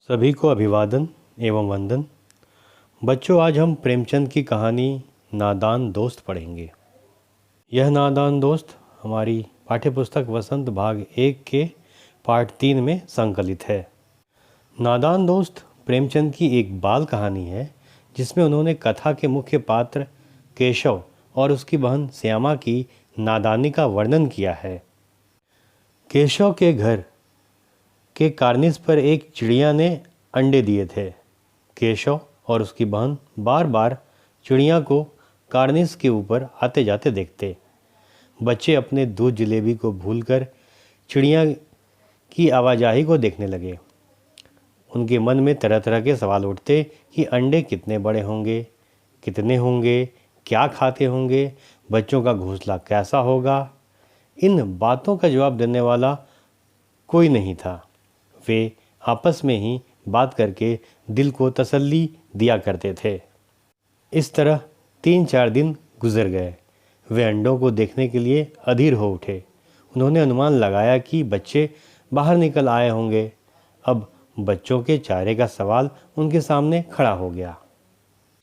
सभी को अभिवादन एवं वंदन। बच्चों, आज हम प्रेमचंद की कहानी नादान दोस्त पढ़ेंगे। यह नादान दोस्त हमारी पाठ्यपुस्तक वसंत भाग 1 के पाठ 3 में संकलित है। नादान दोस्त प्रेमचंद की एक बाल कहानी है जिसमें उन्होंने कथा के मुख्य पात्र केशव और उसकी बहन श्यामा की नादानी का वर्णन किया है। केशव के घर के कार्निस पर एक चिड़िया ने अंडे दिए थे। केशव और उसकी बहन बार बार चिड़िया को कार्निस के ऊपर आते जाते देखते। बच्चे अपने दूध जलेबी को भूलकर चिड़िया की आवाजाही को देखने लगे। उनके मन में तरह तरह के सवाल उठते कि अंडे कितने बड़े होंगे, कितने होंगे, क्या खाते होंगे, बच्चों का घोंसला कैसा होगा। इन बातों का जवाब देने वाला कोई नहीं था। वे आपस में ही बात करके दिल को तसल्ली दिया करते थे। इस तरह 3-4 दिन गुजर गए। वे अंडों को देखने के लिए अधीर हो उठे। उन्होंने अनुमान लगाया कि बच्चे बाहर निकल आए होंगे। अब बच्चों के चारे का सवाल उनके सामने खड़ा हो गया।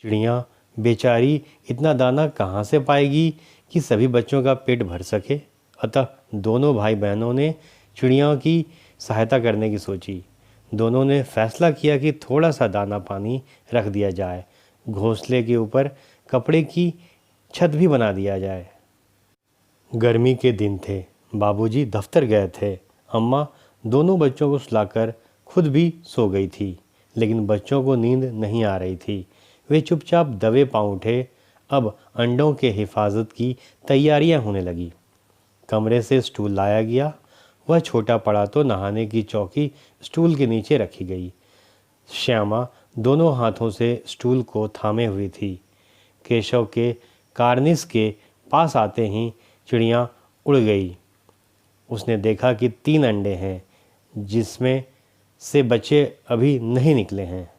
चिड़िया बेचारी इतना दाना कहाँ से पाएगी कि सभी बच्चों का पेट भर सके। अतः दोनों भाई बहनों ने चिड़िया की सहायता करने की सोची। दोनों ने फैसला किया कि थोड़ा सा दाना पानी रख दिया जाए, घोंसले के ऊपर कपड़े की छत भी बना दिया जाए। गर्मी के दिन थे। बाबूजी दफ्तर गए थे। अम्मा दोनों बच्चों को सुलाकर खुद भी सो गई थी, लेकिन बच्चों को नींद नहीं आ रही थी। वे चुपचाप दबे पाँव उठे। अब अंडों के हिफाजत की तैयारियां होने लगी। कमरे से स्टूल लाया गया। वह छोटा पड़ा तो नहाने की चौकी स्टूल के नीचे रखी गई। श्यामा दोनों हाथों से स्टूल को थामे हुई थी। केशव के कार्निस के पास आते ही चिड़िया उड़ गई। उसने देखा कि 3 अंडे हैं, जिसमें से बच्चे अभी नहीं निकले हैं।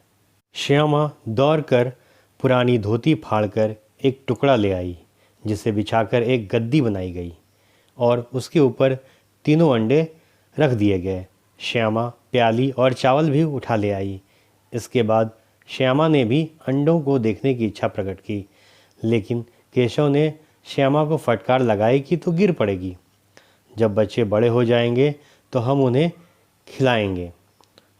श्यामा दौड़कर पुरानी धोती फाड़कर एक टुकड़ा ले आई, जिसे बिछाकर एक गद्दी बनाई गई और उसके ऊपर 3 अंडे रख दिए गए। श्यामा प्याली और चावल भी उठा ले आई। इसके बाद श्यामा ने भी अंडों को देखने की इच्छा प्रकट की, लेकिन केशव ने श्यामा को फटकार लगाई कि तू गिर पड़ेगी। जब बच्चे बड़े हो जाएंगे तो हम उन्हें खिलाएंगे।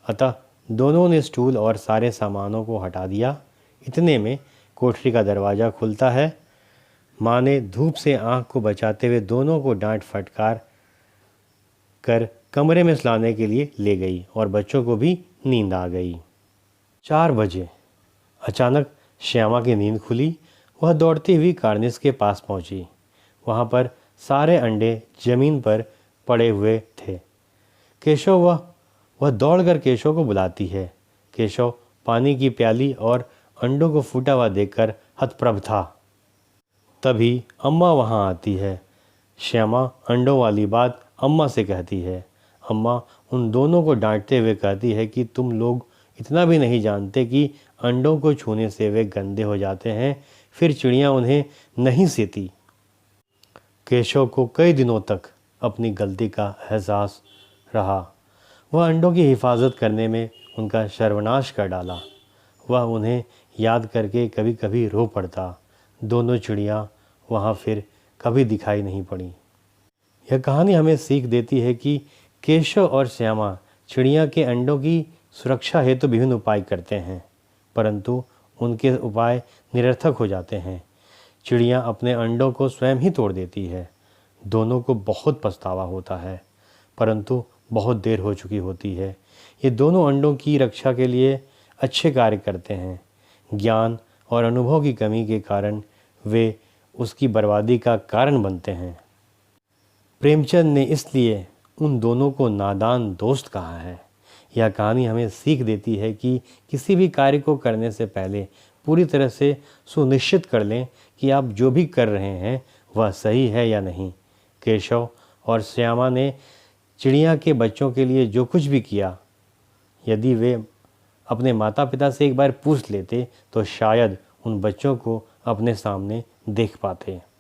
अतः दोनों ने स्टूल और सारे सामानों को हटा दिया। इतने में कोठरी का दरवाज़ा खुलता है। माँ ने धूप से आँख को बचाते हुए दोनों को डांट फटकार कर कमरे में सुलाने के लिए ले गई और बच्चों को भी नींद आ गई। 4 बजे अचानक श्यामा की नींद खुली। वह दौड़ती हुई कार्निस के पास पहुंची। वहां पर सारे अंडे जमीन पर पड़े हुए थे। केशव वह दौड़कर केशव को बुलाती है। केशव पानी की प्याली और अंडों को फूटा हुआ देखकर हतप्रभ था। तभी अम्मा वहां आती है। श्यामा अंडों वाली बात अम्मा से कहती है। अम्मा उन दोनों को डांटते हुए कहती है कि तुम लोग इतना भी नहीं जानते कि अंडों को छूने से वे गंदे हो जाते हैं, फिर चिड़िया उन्हें नहीं सेती। केशव को कई दिनों तक अपनी गलती का एहसास रहा। वह अंडों की हिफाजत करने में उनका सर्वनाश कर डाला। वह उन्हें याद करके कभी कभी रो पड़ता। दोनों चिड़िया वहाँ फिर कभी दिखाई नहीं पड़ी। यह कहानी हमें सीख देती है कि केशव और श्यामा चिड़िया के अंडों की सुरक्षा हेतु विभिन्न उपाय करते हैं, परंतु उनके उपाय निरर्थक हो जाते हैं। चिड़िया अपने अंडों को स्वयं ही तोड़ देती है। दोनों को बहुत पछतावा होता है, परंतु बहुत देर हो चुकी होती है। ये दोनों अंडों की रक्षा के लिए अच्छे कार्य करते हैं। ज्ञान और अनुभव की कमी के कारण वे उसकी बर्बादी का कारण बनते हैं। प्रेमचंद ने इसलिए उन दोनों को नादान दोस्त कहा है। यह कहानी हमें सीख देती है कि किसी भी कार्य को करने से पहले पूरी तरह से सुनिश्चित कर लें कि आप जो भी कर रहे हैं वह सही है या नहीं। केशव और श्यामा ने चिड़िया के बच्चों के लिए जो कुछ भी किया, यदि वे अपने माता पिता से एक बार पूछ लेते तो शायद उन बच्चों को अपने सामने देख पाते।